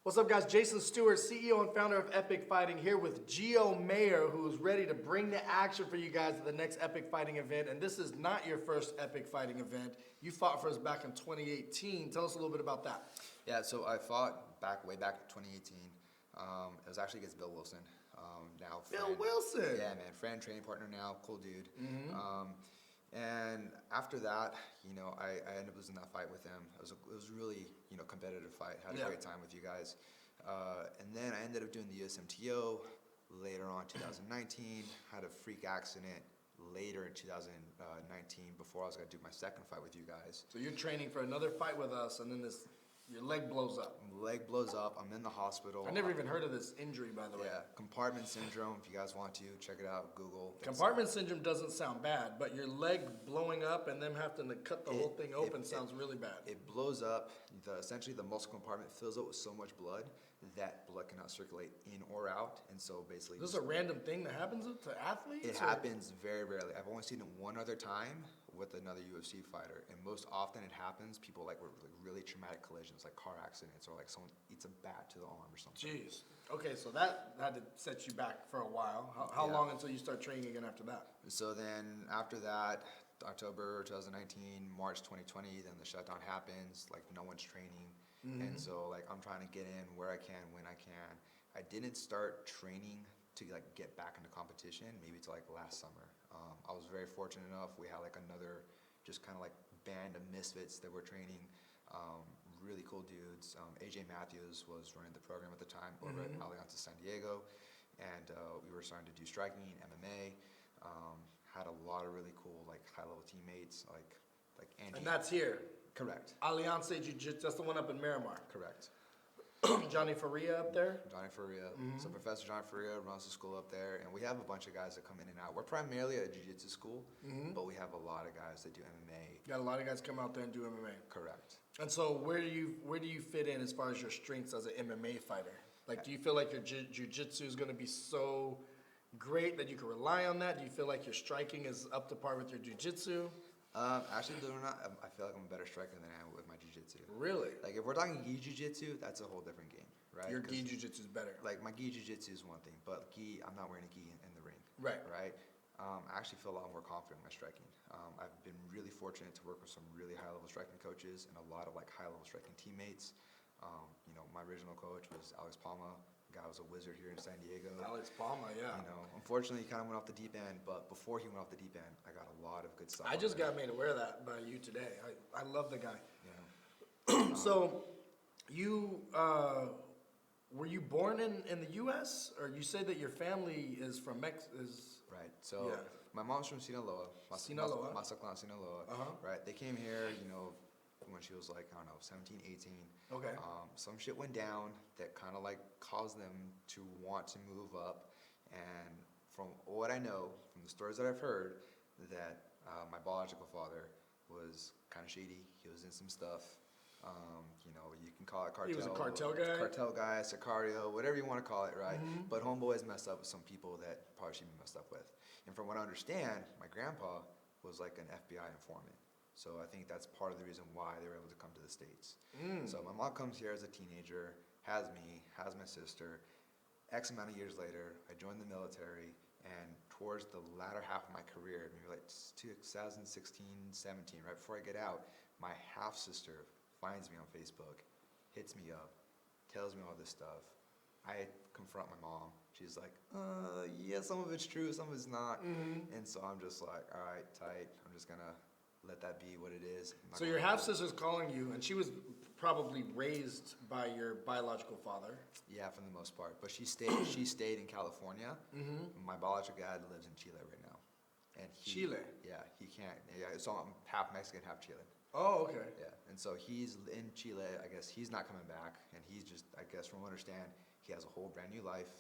What's up, guys? Jason Stewart, CEO and founder of Epic Fighting, here with Gio Mayer, who's ready to bring the action for you guys at the next Epic Fighting event. And this is not your first Epic Fighting event. You fought for us back in 2018. Tell us a little bit about that. Yeah, so I fought way back in 2018. It was actually against Bill Wilson. Now Bill Wilson? Yeah, man. Friend, training partner now. Cool dude. And after that, I ended up losing that fight with him. It was a really, competitive fight. Had a great time with you guys. And then I ended up doing the USMTO later on 2019. Had a freak accident later in 2019 before I was going to do my second fight with you guys. So you're training for another fight with us, and then your leg blows up. Leg blows up. I'm in the hospital. I never even heard of this injury, by the way. Yeah, compartment syndrome. If you guys want to, check it out. Google. Compartment syndrome doesn't sound bad, but your leg blowing up and them having to cut the whole thing open sounds really bad. It blows up. Essentially, the muscle compartment fills up with so much blood that blood cannot circulate in or out. And so basically... Is this a random thing that happens to athletes? It happens very rarely. I've only seen it one other time with another UFC fighter, and most often it happens people with really traumatic collisions, like car accidents, or like someone eats a bat to the arm or something. Jeez. Okay, so that had to set you back for a while. How long until you start training again after that? So then after that, October 2019, March 2020, then the shutdown happens. Like no one's training, and so like I'm trying to get in where I can, when I can. I didn't start training to get back into competition maybe till last summer. I was very fortunate enough. We had another just kind of band of misfits that were training. Really cool dudes. AJ Matthews was running the program at the time over at Alliance San Diego, and we were starting to do striking, MMA. Had a lot of really cool high-level teammates like Andy. And that's here. Correct. Alliance Jiu Jitsu. That's the one up in Miramar. Correct. Johnny Faria up there? Johnny Faria. So Professor Johnny Faria runs the school up there, and we have a bunch of guys that come in and out. We're primarily a jiu-jitsu school, but we have a lot of guys that do MMA. Got a lot of guys come out there and do MMA. Correct. And so where do you fit in as far as your strengths as an MMA fighter? Do you feel like your jiu-jitsu is going to be so great that you can rely on that? Do you feel like your striking is up to par with your jiu-jitsu? Actually, believe it or not, I feel like I'm a better striker than I am with my jiu-jitsu. Really? If we're talking gi jiu-jitsu, that's a whole different game, right? Your gi jiu-jitsu is better. My gi jiu-jitsu is one thing, but I'm not wearing a gi in the ring. Right. Right? I actually feel a lot more confident in my striking. I've been really fortunate to work with some really high-level striking coaches and a lot of high-level striking teammates. My original coach was Alex Palma. The guy was a wizard here in San Diego. Alex Palma, yeah. Unfortunately, he kind of went off the deep end, but before he went off the deep end, I got a lot of good stuff. I just got made aware of that by you today. I love the guy. Yeah. So, you were you born in the U.S. or you say that your family is from Mexico? Right. So my mom's from Sinaloa. Sinaloa. Mazatlan, Sinaloa. Right. They came here, when she was 17, 18. Okay. Some shit went down that kind of caused them to want to move up. And from what I know, from the stories that I've heard, that my biological father was kind of shady. He was in some stuff. You can call it cartel. He was a cartel guy? Cartel guy, Sicario, whatever you want to call it, right? But homeboy has messed up with some people that probably shouldn't be messed up with. And from what I understand, my grandpa was an FBI informant. So I think that's part of the reason why they were able to come to the States. So my mom comes here as a teenager, has me, has my sister. X amount of years later, I joined the military, and towards the latter half of my career, maybe 2016, 17, right before I get out, my half-sister finds me on Facebook, hits me up, tells me all this stuff. I confront my mom. She's like, yeah, some of it's true, some of it's not. And so I'm just like, all right, tight. I'm just going to let that be what it is. So your half-sister's calling you, and she was probably raised by your biological father. Yeah, for the most part. But she stayed in California. My biological dad lives in Chile right now. And Chile? Yeah, he can't. Yeah, so I'm half Mexican, half Chilean. Oh, okay. Yeah, and so he's in Chile. I guess he's not coming back, and he's just, I guess from what I understand, he has a whole brand new life,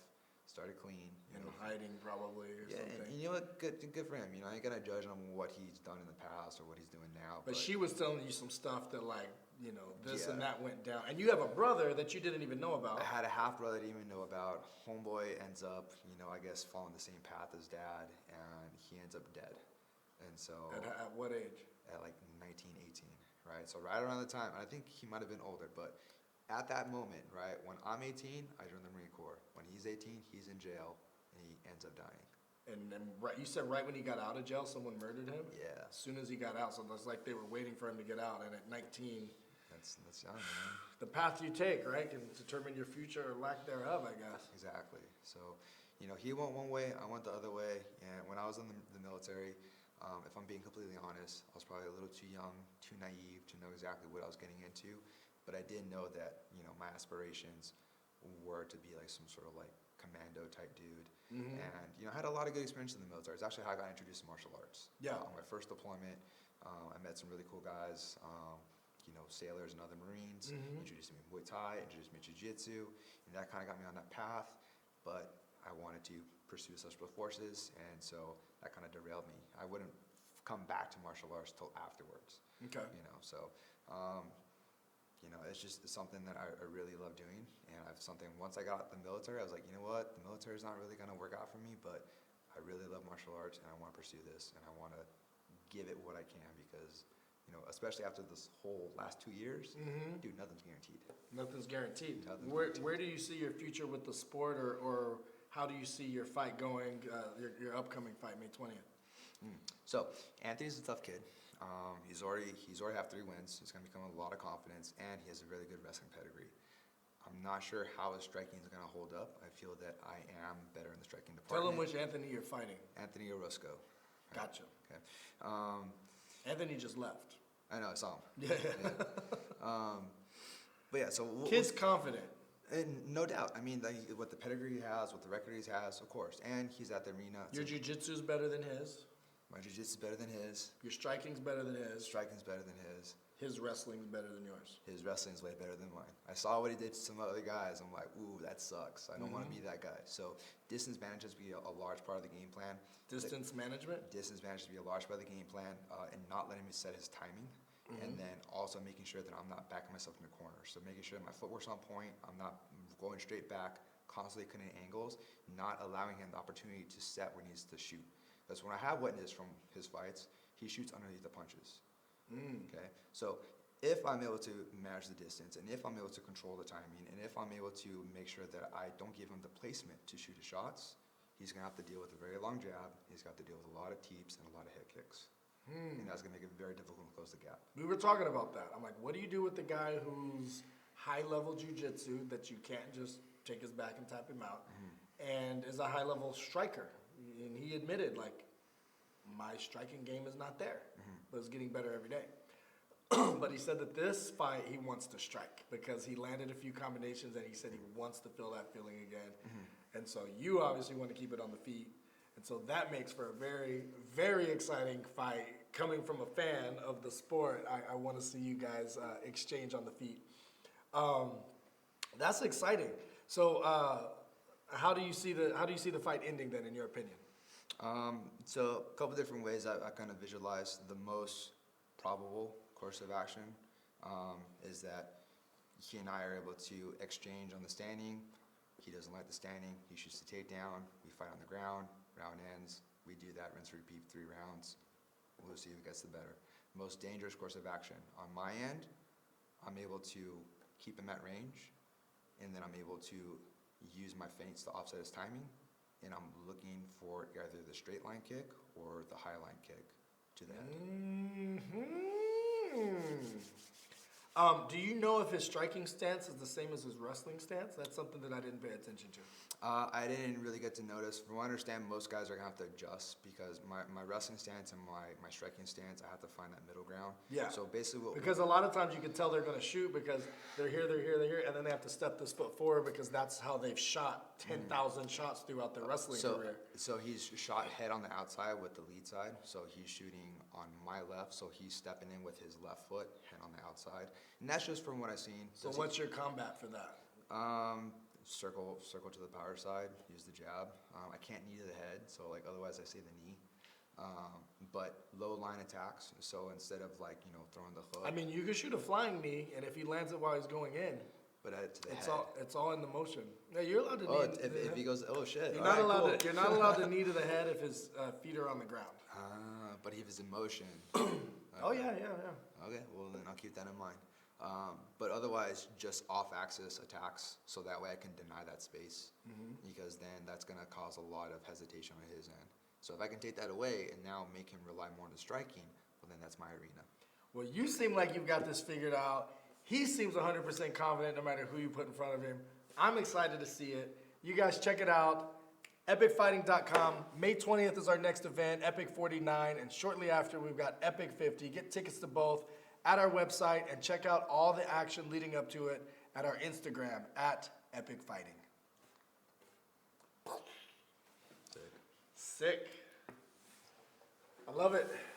started clean. Hiding probably or something. And you know what, good for him. I ain't gonna judge him on what he's done in the past or what he's doing now. But she was telling you some stuff that this and that went down. And you have a brother that you didn't even know about. I had a half-brother I didn't even know about. Homeboy ends up, I guess following the same path as dad, and he ends up dead. And so... At what age? At 19, 18. Right, so right around the time, I think he might have been older, but at that moment, right, when I'm 18, I join the Marine Corps. When he's 18, he's in jail, and he ends up dying. And right, you said right when he got out of jail, someone murdered him? Yeah. As soon as he got out, so it's like they were waiting for him to get out, and at 19, That's young, man. the path you take, right, can determine your future or lack thereof, I guess. Exactly. So, he went one way, I went the other way, and when I was in the military, if I'm being completely honest, I was probably a little too young, too naive to know exactly what I was getting into, but I did know that, my aspirations were to be like some sort of like commando type dude. Mm-hmm. And, I had a lot of good experience in the military. It's actually how I got introduced to martial arts. Yeah. On my first deployment, I met some really cool guys, sailors and other Marines, introduced me to Muay Thai, introduced me to Jiu Jitsu, and that kind of got me on that path, but I wanted to pursue special forces, and so that kind of derailed me. I wouldn't come back to martial arts till afterwards. Okay. It's something that I really love doing, and once I got out the military, I was like, you know what, the military is not really going to work out for me, but I really love martial arts, and I want to pursue this, and I want to give it what I can, because especially after this whole last 2 years, dude, nothing's guaranteed. Nothing's guaranteed. Nothing's Where guaranteed. do you see your future with the sport, or how do you see your fight going, your upcoming fight, May 20th? So Anthony's a tough kid. He's already have 3 wins. He's going to become a lot of confidence, and he has a really good wrestling pedigree. I'm not sure how his striking is going to hold up. I feel that I am better in the striking department. Tell him which Anthony you're fighting. Anthony Orozco. Gotcha. Okay. Anthony just left. I know, I saw him. Yeah. But yeah, so Kid's confident. And no doubt. I mean, what the pedigree he has, what the record he has, of course. And he's at the arena. Your jiu-jitsu's better than his. My jiu-jitsu is better than his. Your striking's better than His his. striking's better than his. His wrestling's better than yours. His wrestling's way better than mine. I saw what he did to some other guys. I'm like, ooh, that sucks. I don't want to be that guy. So distance management be a large part of the game plan. Distance management? Distance management be a large part of the game plan, and not letting me set his timing. And then also making sure that I'm not backing myself in the corner. So making sure my footwork's on point, I'm not going straight back, constantly cutting angles, not allowing him the opportunity to set where he needs to shoot. Because when I have witnessed from his fights, he shoots underneath the punches. Okay? So if I'm able to manage the distance, and if I'm able to control the timing, and if I'm able to make sure that I don't give him the placement to shoot his shots, he's going to have to deal with a very long jab, he's got to deal with a lot of teeps and a lot of head kicks. And that's going to make it very difficult to close the gap. We were talking about that. I'm like, what do you do with the guy who's high-level jiu-jitsu that you can't just take his back and tap him out, and is a high-level striker? And he admitted, like, my striking game is not there, but it's getting better every day. But he said that this fight, he wants to strike because he landed a few combinations, and he said he wants to feel that feeling again. And so you obviously want to keep it on the feet. And so that makes for a very, very exciting fight. Coming from a fan of the sport, I want to see you guys exchange on the feet. That's exciting. So how do you see the fight ending then, in your opinion? So a couple different ways I kind of visualize the most probable course of action is that he and I are able to exchange on the standing. He doesn't like the standing. He shoots the takedown. We fight on the ground. Round ends. We do that. Rinse, repeat, 3 rounds. We'll see who gets the better. Most dangerous course of action. On my end, I'm able to keep him at range, and then I'm able to use my feints to offset his timing, and I'm looking for either the straight line kick or the high line kick to the head. Do you know if his striking stance is the same as his wrestling stance? That's something that I didn't pay attention to. I didn't really get to notice. From what I understand, most guys are going to have to adjust because my wrestling stance and my striking stance, I have to find that middle ground. Yeah. So basically because a lot of times you can tell they're going to shoot because they're here, and then they have to step this foot forward because that's how they've shot 10,000 shots throughout their wrestling career. So he's shot head on the outside with the lead side. So he's shooting on my left. So he's stepping in with his left foot, head on the outside. And that's just from what I've seen. So what's your combat for that? Circle to the power side, use the jab. I can't knee to the head, so like otherwise I say the knee. But low line attacks, so instead of throwing the hook. I mean, you can shoot a flying knee, and if he lands it while he's going in, but to the it's head. It's all in the motion. Yeah, you're allowed to knee. If he goes, oh shit. You're not allowed to. You're not allowed to knee to the head if his feet are on the ground. But if he's in motion. Oh yeah. Okay, well then I'll keep that in mind. But otherwise, just off-axis attacks, so that way I can deny that space, because then that's going to cause a lot of hesitation on his end. So if I can take that away and now make him rely more on the striking, well, then that's my arena. Well, you seem like you've got this figured out. He seems 100% confident no matter who you put in front of him. I'm excited to see it. You guys check it out. EpicFighting.com. May 20th is our next event, Epic 49, and shortly after we've got Epic 50. Get tickets to both at our website and check out all the action leading up to it at our Instagram at Epic Fighting. Sick. I love it.